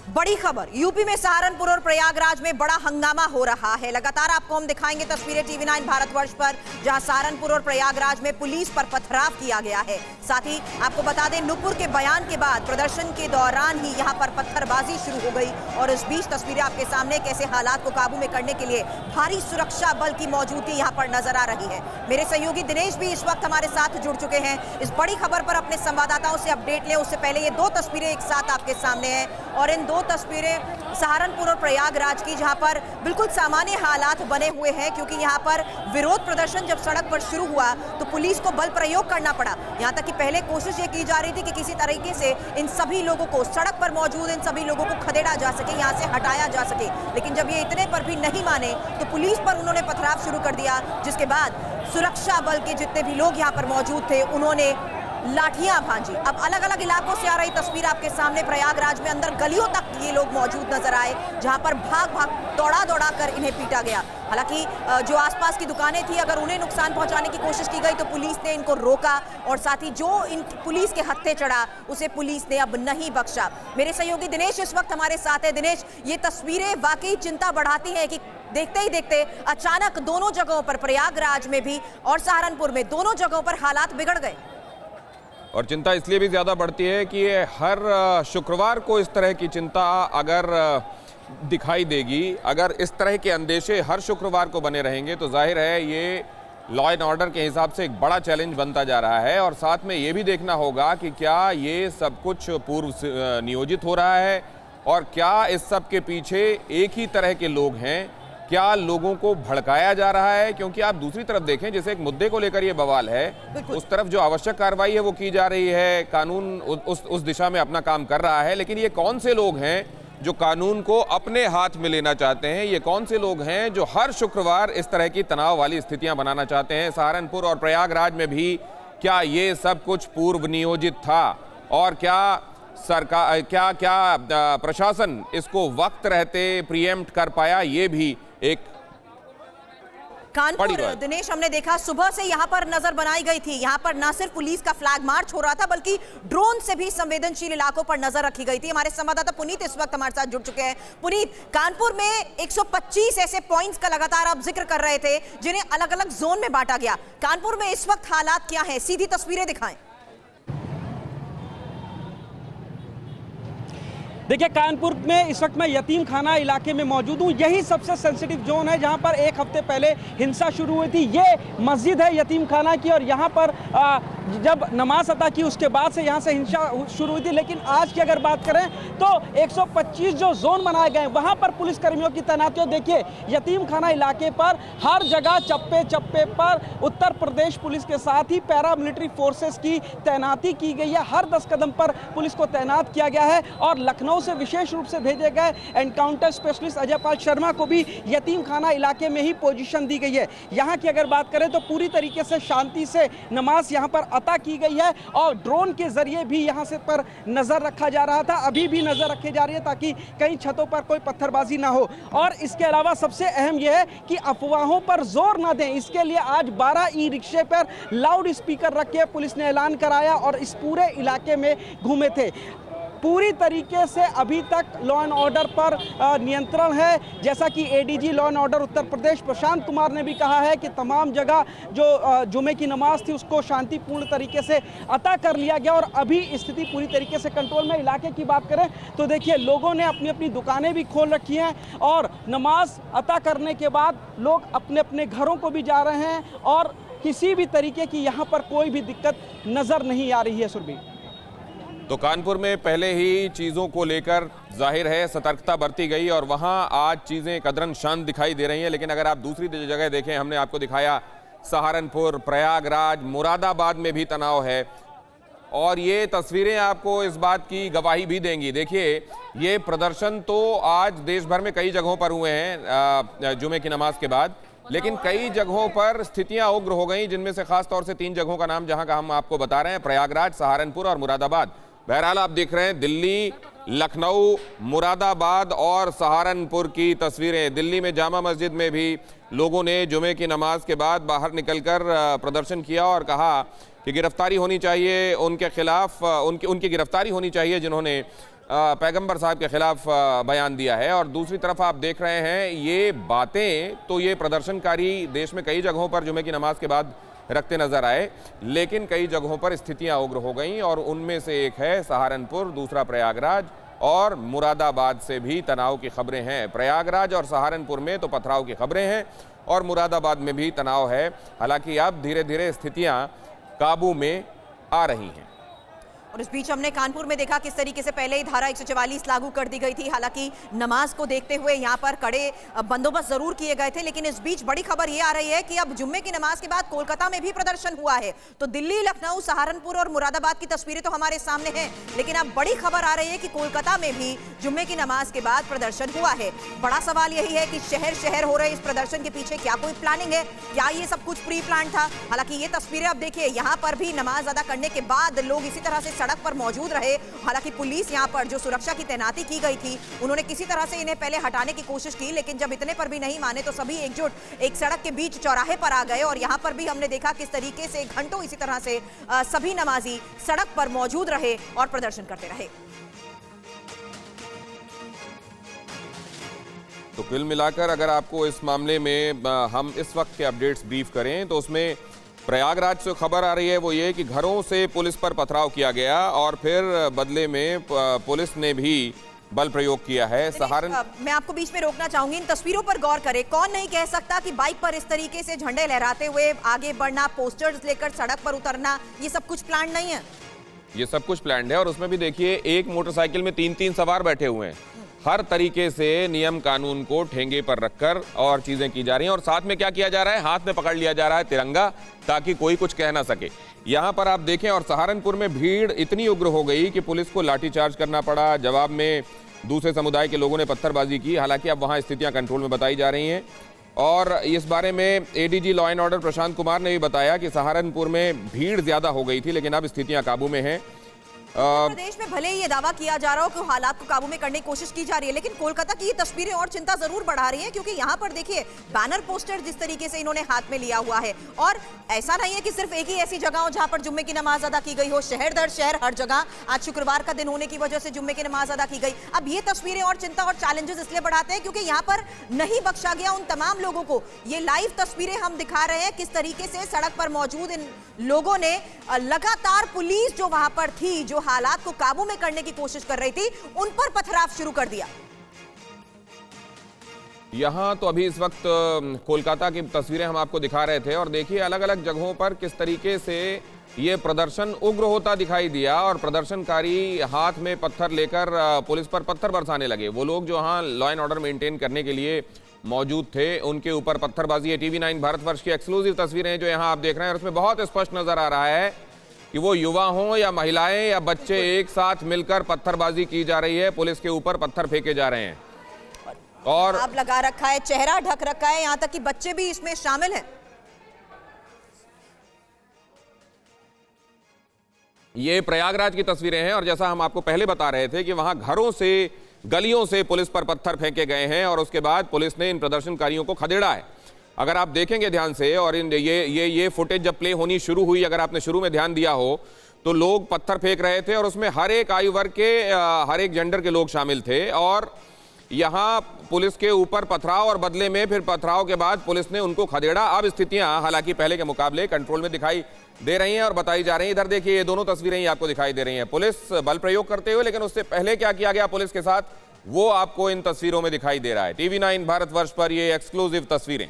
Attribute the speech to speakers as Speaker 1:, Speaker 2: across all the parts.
Speaker 1: बड़ी खबर, यूपी में सहारनपुर और प्रयागराज में बड़ा हंगामा हो रहा है। लगातार आपको हम दिखाएंगे तस्वीरें टीवी 9 भारतवर्ष पर, जहां सहारनपुर और प्रयागराज में पुलिस पर पथराव किया गया है। साथ ही आपको बता दें, नुपुर के बयान के बाद प्रदर्शन के दौरान ही यहां पर पत्थरबाजी शुरू हो गई और इस बीच तस्वीरें आपके सामने कैसे हालात को काबू में करने के लिए भारी सुरक्षा बल की मौजूदगी यहां पर नजर आ रही है। मेरे सहयोगी दिनेश भी इस वक्त हमारे साथ जुड़ चुके हैं। इस बड़ी खबर पर अपने संवाददाताओं से अपडेट लें, उससे पहले ये दो तस्वीरें एक साथ आपके सामने हैं और इन दो तस्वीरें सहारनपुर और प्रयागराज की, जहां पर बिल्कुल सामान्य हालात बने हुए हैं, क्योंकि यहां पर विरोध प्रदर्शन जब सड़क पर शुरू हुआ तो पुलिस को बल प्रयोग करना पड़ा। यहां तक कि पहले कोशिश ये की जा रही थी कि किसी तरीके से इन सभी लोगों को, सड़क पर मौजूद इन सभी लोगों को खदेड़ा जा सके, यहां से हटाया जा सके, लेकिन जब ये इतने पर भी नहीं माने तो पुलिस पर उन्होंने पथराव शुरू कर दिया, जिसके बाद सुरक्षा बल के जितने भी लोग यहां पर मौजूद थे उन्होंने लाठियां भांजी। अब अलग अलग इलाकों से आ रही तस्वीर आपके सामने, प्रयागराज में अंदर गलियों तक ये लोग मौजूद नजर आए, जहां पर भाग भाग दौड़ा कर इन्हें पीटा गया। हालांकि जो आसपास की दुकानें थी, अगर उन्हें नुकसान पहुंचाने की कोशिश की गई तो पुलिस ने इनको रोका और साथ ही जो इन पुलिस के हत्थे चढ़ा उसे पुलिस ने अब नहीं बख्शा। मेरे सहयोगी दिनेश इस वक्त हमारे साथ है। दिनेश, ये तस्वीरें वाकई चिंता बढ़ाती हैं कि देखते ही देखते अचानक दोनों जगहों पर, प्रयागराज में भी और सहारनपुर में, दोनों जगहों पर हालात बिगड़ गए।
Speaker 2: और चिंता इसलिए भी ज़्यादा बढ़ती है कि ये हर शुक्रवार को इस तरह की चिंता अगर दिखाई देगी, अगर इस तरह के अंदेशे हर शुक्रवार को बने रहेंगे तो जाहिर है ये लॉ एंड ऑर्डर के हिसाब से एक बड़ा चैलेंज बनता जा रहा है। और साथ में ये भी देखना होगा कि क्या ये सब कुछ पूर्व नियोजित हो रहा है और क्या इस सब के पीछे एक ही तरह के लोग हैं, क्या लोगों को भड़काया जा रहा है। क्योंकि आप दूसरी तरफ देखें, जैसे एक मुद्दे को लेकर ये बवाल है, उस तरफ जो आवश्यक कार्रवाई है वो की जा रही है, कानून उस दिशा में अपना काम कर रहा है, लेकिन ये कौन से लोग हैं जो कानून को अपने हाथ में लेना चाहते हैं, ये कौन से लोग हैं जो हर शुक्रवार इस तरह की तनाव वाली स्थितियां बनाना चाहते हैं। सहारनपुर और प्रयागराज में भी क्या ये सब कुछ पूर्व नियोजित था और क्या सरकार, क्या प्रशासन इसको वक्त रहते प्रीएम्प्ट कर पाया, ये भी एक
Speaker 1: कानपुर दिनेश हमने देखा सुबह से यहां पर नजर बनाई गई थी। यहां पर न सिर्फ पुलिस का फ्लैग मार्च हो रहा था बल्कि ड्रोन से भी संवेदनशील इलाकों पर नजर रखी गई थी। हमारे संवाददाता पुनीत इस वक्त हमारे साथ जुड़ चुके हैं। पुनीत, कानपुर में 125 ऐसे पॉइंट्स का लगातार आप जिक्र कर रहे थे जिन्हें अलग अलग जोन में बांटा गया। कानपुर में इस वक्त हालात क्या है, सीधी तस्वीरें दिखाएं।
Speaker 3: देखिए, कानपुर में इस वक्त मैं यतीम खाना इलाके में मौजूद हूँ। यही सबसे सेंसिटिव जोन है जहाँ पर एक हफ्ते पहले हिंसा शुरू हुई थी। ये मस्जिद है यतीम खाना की और यहाँ पर जब नमाज अदा की उसके बाद से यहाँ से हिंसा शुरू हुई थी। लेकिन आज की अगर बात करें तो 125 जो जोन बनाए गए वहाँ पर पुलिसकर्मियों की तैनाती हो। देखिए, यतीम खाना इलाके पर हर जगह चप्पे चप्पे पर उत्तर प्रदेश पुलिस के साथ ही पैरामिलिट्री फोर्सेस की तैनाती की गई है। हर 10 कदम पर पुलिस को तैनात किया गया है और लखनऊ से विशेष रूप से भेजे गए एनकाउंटर स्पेशलिस्ट अजय पाल शर्मा को भी यतीम खाना इलाके में ही पोजीशन दी गई है। यहाँ की अगर बात करें तो पूरी तरीके से शांति से नमाज यहाँ पर अता की गई है और ड्रोन के जरिए भी यहाँ से पर नजर रखा जा रहा था, अभी भी नजर रखी जा रही है ताकि कहीं छतों पर कोई पत्थरबाजी ना हो। और इसके अलावा सबसे अहम यह है कि अफवाहों पर जोर ना दें, इसके लिए आज 12 ई रिक्शे पर लाउड स्पीकर रख के पुलिस ने ऐलान कराया और इस पूरे इलाके में घूमे थे। पूरी तरीके से अभी तक लॉ एंड ऑर्डर पर नियंत्रण है। जैसा कि ADG law and order Uttar Pradesh Prashant Kumar ने भी कहा है कि तमाम जगह जो जुमे की नमाज थी उसको शांतिपूर्ण तरीके से अता कर लिया गया और अभी स्थिति पूरी तरीके से कंट्रोल में। इलाके की बात करें तो देखिए, लोगों ने अपनी अपनी दुकानें भी खोल रखी हैं और नमाज अता करने के बाद लोग अपने अपने घरों को भी जा रहे हैं और किसी भी तरीके की यहाँ पर कोई भी दिक्कत नज़र नहीं आ रही है। सुरभि,
Speaker 2: तो कानपुर में पहले ही चीज़ों को लेकर जाहिर है सतर्कता बरती गई और वहाँ आज चीज़ें कदरन शांत दिखाई दे रही हैं। लेकिन अगर आप दूसरी जगह देखें, हमने आपको दिखाया सहारनपुर, प्रयागराज, मुरादाबाद में भी तनाव है और ये तस्वीरें आपको इस बात की गवाही भी देंगी। देखिए, ये प्रदर्शन तो आज देश भर में कई जगहों पर हुए हैं जुमे की नमाज के बाद, लेकिन कई जगहों पर स्थितियां उग्र हो गई, जिनमें से खास तौर से 3 जगहों का नाम जहां का हम आपको बता रहे हैं, प्रयागराज, सहारनपुर और मुरादाबाद। बहरहाल आप देख रहे हैं दिल्ली, लखनऊ, मुरादाबाद और सहारनपुर की तस्वीरें। दिल्ली में जामा मस्जिद में भी लोगों ने जुमे की नमाज के बाद बाहर निकलकर प्रदर्शन किया और कहा कि गिरफ्तारी होनी चाहिए उनके खिलाफ, उनकी गिरफ्तारी होनी चाहिए जिन्होंने पैगंबर साहब के खिलाफ बयान दिया है। और दूसरी तरफ आप देख रहे हैं ये बातें तो ये प्रदर्शनकारी देश में कई जगहों पर जुमे की नमाज के बाद रखते नजर आए, लेकिन कई जगहों पर स्थितियां उग्र हो गईं और उनमें से एक है सहारनपुर, दूसरा प्रयागराज और मुरादाबाद से भी तनाव की खबरें हैं। प्रयागराज और सहारनपुर में तो पथराव की खबरें हैं और मुरादाबाद में भी तनाव है। हालांकि अब धीरे धीरे स्थितियां काबू में आ रही हैं।
Speaker 1: और इस बीच हमने कानपुर में देखा किस तरीके से पहले ही धारा 144 लागू कर दी गई थी। हालांकि नमाज को देखते हुए यहाँ पर कड़े बंदोबस्त जरूर किए गए थे, लेकिन इस बीच बड़ी खबर ये आ रही है कि अब जुम्मे की नमाज के बाद कोलकाता में भी प्रदर्शन हुआ है। तो दिल्ली, लखनऊ, सहारनपुर और मुरादाबाद की तस्वीरें तो हमारे सामने हैं, लेकिन अब बड़ी खबर आ रही है कि कोलकाता में भी जुम्मे की नमाज के बाद प्रदर्शन हुआ है। बड़ा सवाल यही है कि शहर शहर हो रहे इस प्रदर्शन के पीछे क्या कोई प्लानिंग है, क्या ये सब कुछ प्री प्लान था? हालांकि ये तस्वीरें अब देखिए, यहाँ पर भी नमाज अदा करने के बाद लोग इसी तरह से सड़क पर मौजूद रहे। हालांकि पुलिस यहाँ पर जो सुरक्षा की तैनाती की गई थी, उन्होंने किसी तरह से इन्हें पहले हटाने की कोशिश की, लेकिन जब इतने पर भी नहीं माने तो सभी एकजुट एक सड़क के बीच चौराहे पर आ गए। और यहाँ पर भी हमने देखा किस तरीके से घंटों इसी तरह से सभी नमाजी सड़क पर मौजूद रहे और प्रदर्शन करते रहे।
Speaker 2: तो कुल मिलाकर अगर आपको इस मामले में हम इस वक्त के अपडेट्स ब्रीफ करें तो उसमें प्रयागराज से खबर आ रही है वो ये कि घरों से पुलिस पर पथराव किया गया और फिर बदले में पुलिस ने भी बल प्रयोग किया है।
Speaker 1: मैं आपको बीच में रोकना चाहूंगी, इन तस्वीरों पर गौर करें। कौन नहीं कह सकता कि बाइक पर इस तरीके से झंडे लहराते हुए आगे बढ़ना, पोस्टर्स लेकर सड़क पर उतरना, ये सब कुछ प्लान नहीं है?
Speaker 2: ये सब कुछ प्लान्ड है। और उसमें भी देखिए एक मोटरसाइकिल में 3-3 सवार बैठे हुए हैं। हर तरीके से नियम कानून को ठेंगे पर रखकर और चीजें की जा रही हैं। और साथ में क्या किया जा रहा है, हाथ में पकड़ लिया जा रहा है तिरंगा, ताकि कोई कुछ कह ना सके। यहां पर आप देखें, और सहारनपुर में भीड़ इतनी उग्र हो गई कि पुलिस को लाठीचार्ज करना पड़ा। जवाब में दूसरे समुदाय के लोगों ने पत्थरबाजी की। हालांकि अब वहां स्थितियां कंट्रोल में बताई जा रही हैं। और इस बारे में ADG law and order Prashant Kumar ने भी बताया कि सहारनपुर में भीड़ ज्यादा हो गई थी, लेकिन अब स्थितियां काबू में हैं।
Speaker 1: प्रदेश में भले ही ये दावा किया जा रहा हो कि हालात को काबू में करने की कोशिश की जा रही है, लेकिन कोलकाता की ये तस्वीरें और चिंता जरूर बढ़ा रही हैं, क्योंकि यहाँ पर देखिए बैनर पोस्टर जिस तरीके से इन्होंने हाथ में लिया हुआ है। और ऐसा नहीं है कि सिर्फ एक ही ऐसी जगह हो जहां पर जुम्मे की नमाज अदा की गई हो, शहर दर शहर हर जगह आज शुक्रवार का दिन होने की वजह से जुम्मे की नमाज अदा की गई। अब ये तस्वीरें और चिंता और चैलेंजेस इसलिए बढ़ाते हैं क्योंकि यहाँ पर नहीं बख्शा गया उन तमाम लोगों को। ये लाइव तस्वीरें हम दिखा रहे हैं किस तरीके से सड़क पर मौजूद इन लोगों ने लगातार पुलिस जो वहां पर थी, जो हालात को काबू में करने की कोशिश कर रही थी, उन पर पथराव शुरू कर दिया।
Speaker 2: यहां तो अभी इस वक्त कोलकाता की तस्वीरें हम आपको दिखा रहे थे और देखिए अलग अलग जगहों पर किस तरीके से ये प्रदर्शन उग्र होता दिखाई दिया और प्रदर्शनकारी हाथ में पत्थर लेकर पुलिस पर पत्थर बरसाने लगे। वो लोग जो वहां लॉ एंड ऑर्डर मेंटेन करने के लिए मौजूद थे, उनके ऊपर पत्थरबाजी है। TV9 भारतवर्ष की एक्सक्लूसिव तस्वीरें जो यहां आप देख रहे हैं, और उसमें बहुत स्पष्ट नजर आ रहा है कि वो युवा हों या महिलाएं या बच्चे, एक साथ मिलकर पत्थरबाजी की जा रही है। पुलिस के ऊपर पत्थर फेंके जा रहे हैं और
Speaker 1: आप लगा रखा है, चेहरा ढक रखा है, यहां तक कि बच्चे भी इसमें शामिल हैं।
Speaker 2: ये प्रयागराज की तस्वीरें हैं और जैसा हम आपको पहले बता रहे थे कि वहां घरों से, गलियों से पुलिस पर पत्थर फेंके गए हैं और उसके बाद पुलिस ने इन प्रदर्शनकारियों को खदेड़ा है। अगर आप देखेंगे ध्यान से, और ये फुटेज जब प्ले होनी शुरू हुई, अगर आपने शुरू में ध्यान दिया हो तो लोग पत्थर फेंक रहे थे और उसमें हर एक आयु वर्ग के, हर एक जेंडर के लोग शामिल थे। और यहाँ पुलिस के ऊपर पथराव और बदले में फिर पथराव के बाद पुलिस ने उनको खदेड़ा। अब स्थितियां हालांकि पहले के मुकाबले कंट्रोल में दिखाई दे रही हैं और बताई जा रही हैं। इधर देखिए, ये दोनों तस्वीरें ही आपको दिखाई दे रही हैं, पुलिस बल प्रयोग करते हुए, लेकिन उससे पहले क्या किया गया पुलिस के साथ वो आपको इन तस्वीरों में दिखाई दे रहा है। TV9 भारतवर्ष पर ये एक्सक्लूसिव तस्वीरें।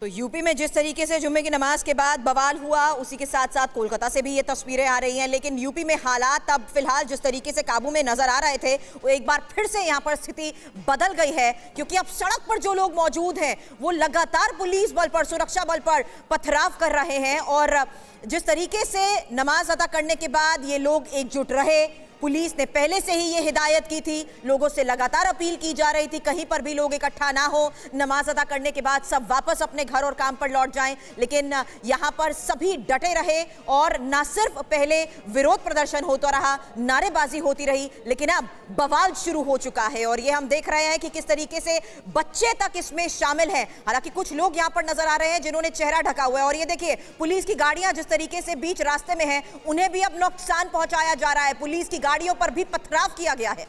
Speaker 1: तो यूपी में जिस तरीके से जुम्मे की नमाज के बाद बवाल हुआ, उसी के साथ साथ कोलकाता से भी ये तस्वीरें आ रही हैं। लेकिन यूपी में हालात अब फिलहाल जिस तरीके से काबू में नजर आ रहे थे, वो एक बार फिर से यहाँ पर स्थिति बदल गई है, क्योंकि अब सड़क पर जो लोग मौजूद हैं वो लगातार पुलिस बल पर, सुरक्षा बल पर पथराव कर रहे हैं। और जिस तरीके से नमाज अदा करने के बाद ये लोग एकजुट रहे, पुलिस ने पहले से ही ये हिदायत की थी, लोगों से लगातार अपील की जा रही थी कहीं पर भी लोग इकट्ठा ना हो, नमाज अदा करने के बाद सब वापस अपने घर और काम पर लौट जाएं। लेकिन यहां पर सभी डटे रहे और ना सिर्फ पहले विरोध प्रदर्शन होता रहा, नारेबाजी होती रही, लेकिन अब बवाल शुरू हो चुका है और ये हम देख रहे हैं कि किस तरीके से बच्चे तक इसमें शामिल हैं। हालांकि कुछ लोग यहां पर नजर आ रहे हैं जिन्होंने चेहरा ढका हुआ है और ये देखिए पुलिस की गाड़ियां जिस तरीके से बीच रास्ते में हैं, उन्हें भी अब नुकसान पहुंचाया जा रहा है। पुलिस की गाड़ियों पर भी पथराव किया गया है।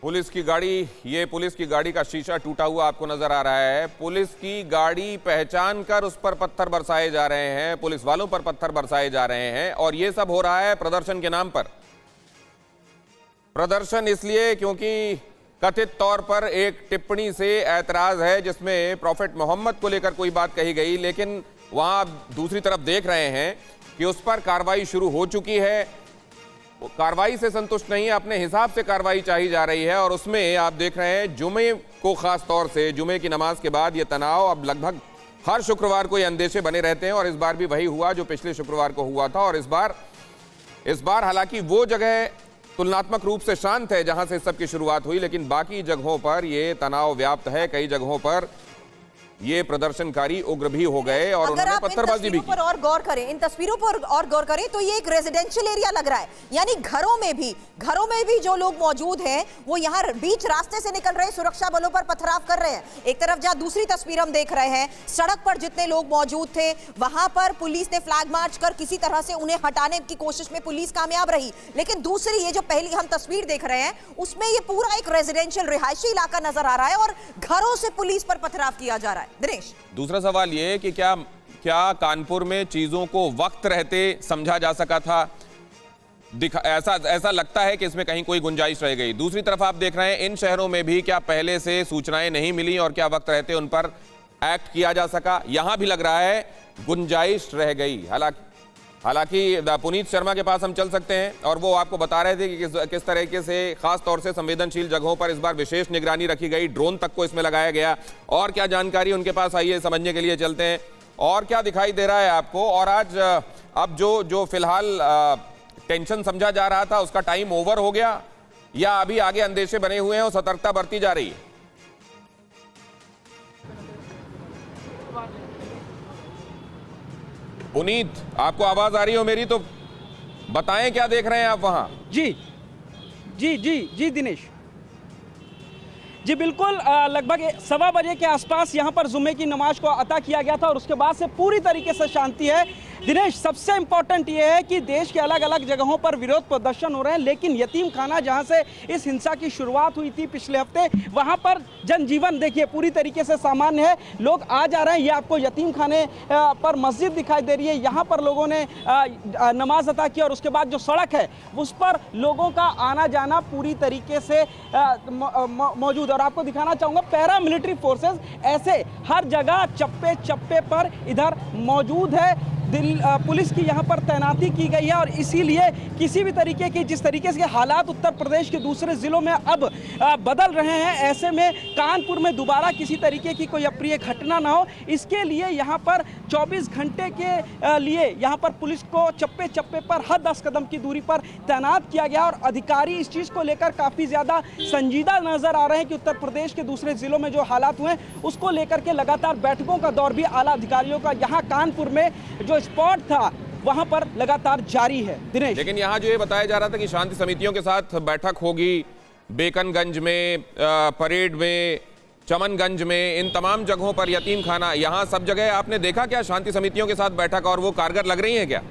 Speaker 2: पुलिस की गाड़ी, ये पुलिस की गाड़ी का शीशा टूटा हुआ आपको नजर आ रहा है। पुलिस की गाड़ी पहचान कर उस पर पत्थर बरसाए जा रहे हैं, पुलिस वालों पर पत्थर बरसाए जा रहे हैं और ये सब हो रहा है प्रदर्शन के नाम पर। प्रदर्शन इसलिए क्योंकि कथित तौर पर एक टिप्पणी से ऐतराज है जिसमें प्रॉफेट मोहम्मद को लेकर कोई बात कही गई, लेकिन वहां आप दूसरी तरफ देख रहे हैं कि उस पर कार्रवाई शुरू हो चुकी है। वो कार्रवाई से संतुष्ट नहीं है, अपने हिसाब से कार्रवाई चाही जा रही है और उसमें आप देख रहे हैं जुमे को खास तौर से, जुमे की नमाज के बाद ये तनाव अब लगभग हर शुक्रवार को ये अंदेशे बने रहते हैं और इस बार भी वही हुआ जो पिछले शुक्रवार को हुआ था। और इस बार हालांकि वो जगह तुलनात्मक रूप से शांत है जहां से सब की शुरुआत हुई, लेकिन बाकी जगहों पर ये तनाव व्याप्त है। कई जगहों पर ये प्रदर्शनकारी उग्र भी हो गए और उन्होंने पत्थरबाजी भी की।
Speaker 1: पर और गौर करें, इन तस्वीरों पर और गौर करें तो ये एक रेजिडेंशियल एरिया लग रहा है, यानी घरों में भी जो लोग मौजूद हैं वो यहाँ बीच रास्ते से निकल रहे सुरक्षा बलों पर पथराव कर रहे हैं। एक तरफ जहाँ दूसरी तस्वीर हम देख रहे हैं, सड़क पर जितने लोग मौजूद थे वहां पर पुलिस ने फ्लैग मार्च कर किसी तरह से उन्हें हटाने की कोशिश में पुलिस कामयाब रही, लेकिन दूसरी ये जो पहली हम तस्वीर देख रहे हैं उसमें ये पूरा एक रेजिडेंशियल रिहायशी इलाका नजर आ रहा है और घरों से पुलिस पर पथराव किया जा रहा है। दिनेश,
Speaker 2: दूसरा सवाल ये कि क्या कानपुर में चीजों को वक्त रहते समझा जा सका था? ऐसा लगता है कि इसमें कहीं कोई गुंजाइश रह गई। दूसरी तरफ आप देख रहे हैं इन शहरों में भी क्या पहले से सूचनाएं नहीं मिली और क्या वक्त रहते उन पर एक्ट किया जा सका? यहां भी लग रहा है गुंजाइश रह गई। हालांकि पुनीत शर्मा के पास हम चल सकते हैं और वो आपको बता रहे थे कि किस तरीके से खास तौर से संवेदनशील जगहों पर इस बार विशेष निगरानी रखी गई, ड्रोन तक को इसमें लगाया गया। और क्या जानकारी उनके पास आई है समझने के लिए चलते हैं और क्या दिखाई दे रहा है आपको। और आज अब जो फिलहाल टेंशन समझा जा रहा था उसका टाइम ओवर हो गया या अभी आगे अंदेशे बने हुए हैं और सतर्कता बरती जा रही है? पुनीत, आपको आवाज आ रही हो मेरी तो बताएं क्या देख रहे हैं आप वहां?
Speaker 3: जी दिनेश जी बिल्कुल, लगभग 1:15 बजे के आसपास यहाँ पर जुम्मे की नमाज को अता किया गया था और उसके बाद से पूरी तरीके से शांति है। दिनेश, सबसे इंपॉर्टेंट ये है कि देश के अलग अलग जगहों पर विरोध प्रदर्शन हो रहे हैं, लेकिन यतीम खाना जहाँ से इस हिंसा की शुरुआत हुई थी पिछले हफ्ते, वहाँ पर जनजीवन देखिए पूरी तरीके से सामान्य है, लोग आ जा रहे हैं। ये आपको यतीम खाने पर मस्जिद दिखाई दे रही है, यहाँ पर लोगों ने नमाज अता की और उसके बाद जो सड़क है उस पर लोगों का आना जाना पूरी तरीके से मौजूद। और आपको दिखाना चाहूंगा पैरामिलिट्री फोर्सेस ऐसे हर जगह चप्पे चप्पे पर इधर मौजूद है। पुलिस की यहाँ पर तैनाती की गई है और इसीलिए किसी भी तरीके की जिस तरीके से हालात उत्तर प्रदेश के दूसरे जिलों में अब बदल रहे हैं, ऐसे में कानपुर में दोबारा किसी तरीके की कोई अप्रिय घटना ना हो, इसके लिए यहाँ पर 24 घंटे के लिए यहाँ पर पुलिस को चप्पे चप्पे पर हर 10 कदम की दूरी पर तैनात किया गया और अधिकारी इस चीज़ को लेकर काफ़ी ज़्यादा संजीदा नजर आ रहे हैं कि उत्तर प्रदेश के दूसरे जिलों में जो हालात हुए उसको लेकर के लगातार बैठकों का दौर भी आला अधिकारियों का यहाँ कानपुर में जो स्पॉट था वहां पर लगातार जारी है। दिनेश,
Speaker 2: लेकिन यहां जो ये बताया जा रहा था कि शांति समितियों के साथ बैठक होगी, बेकनगंज में, परेड में, चमनगंज में, इन तमाम जगहों पर यतीम खाना, यहां सब जगह आपने देखा क्या शांति समितियों के साथ बैठक और वो कारगर लग रही है क्या?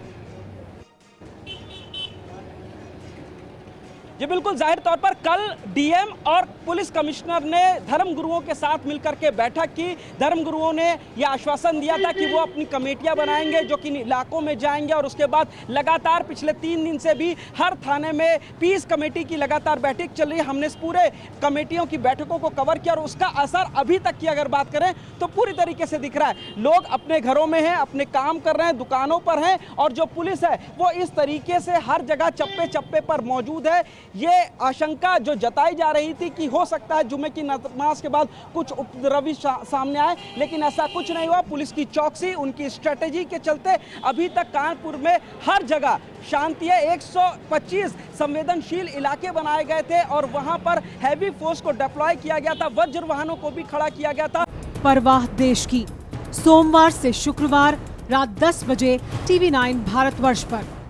Speaker 3: जी बिल्कुल, जाहिर तौर पर कल डीएम और पुलिस कमिश्नर ने धर्मगुरुओं के साथ मिलकर के बैठक की। धर्मगुरुओं ने यह आश्वासन दिया था कि वो अपनी कमेटियां बनाएंगे जो कि इलाकों में जाएंगे और उसके बाद लगातार पिछले 3 दिन से भी हर थाने में पीस कमेटी की लगातार बैठक चल रही है। हमने इस पूरे कमेटियों की बैठकों को कवर किया और उसका असर अभी तक की अगर बात करें तो पूरी तरीके से दिख रहा है। लोग अपने घरों में हैं, अपने काम कर रहे हैं, दुकानों पर हैं और जो पुलिस है वो इस तरीके से हर जगह चप्पे चप्पे पर मौजूद है। ये आशंका जो जताई जा रही थी कि हो सकता है जुमे की नमाज के बाद कुछ उपद्रवी सामने आए, लेकिन ऐसा कुछ नहीं हुआ। पुलिस की चौकसी, उनकी स्ट्रेटेजी के चलते अभी तक कानपुर में हर जगह शांति है। 125 संवेदनशील इलाके बनाए गए थे और वहां पर हैवी फोर्स को डिप्लॉय किया गया था, वज्र वाहनों को भी खड़ा किया गया था।
Speaker 4: परवाह देश की, सोमवार से शुक्रवार रात 10 बजे TV9 भारतवर्ष पर।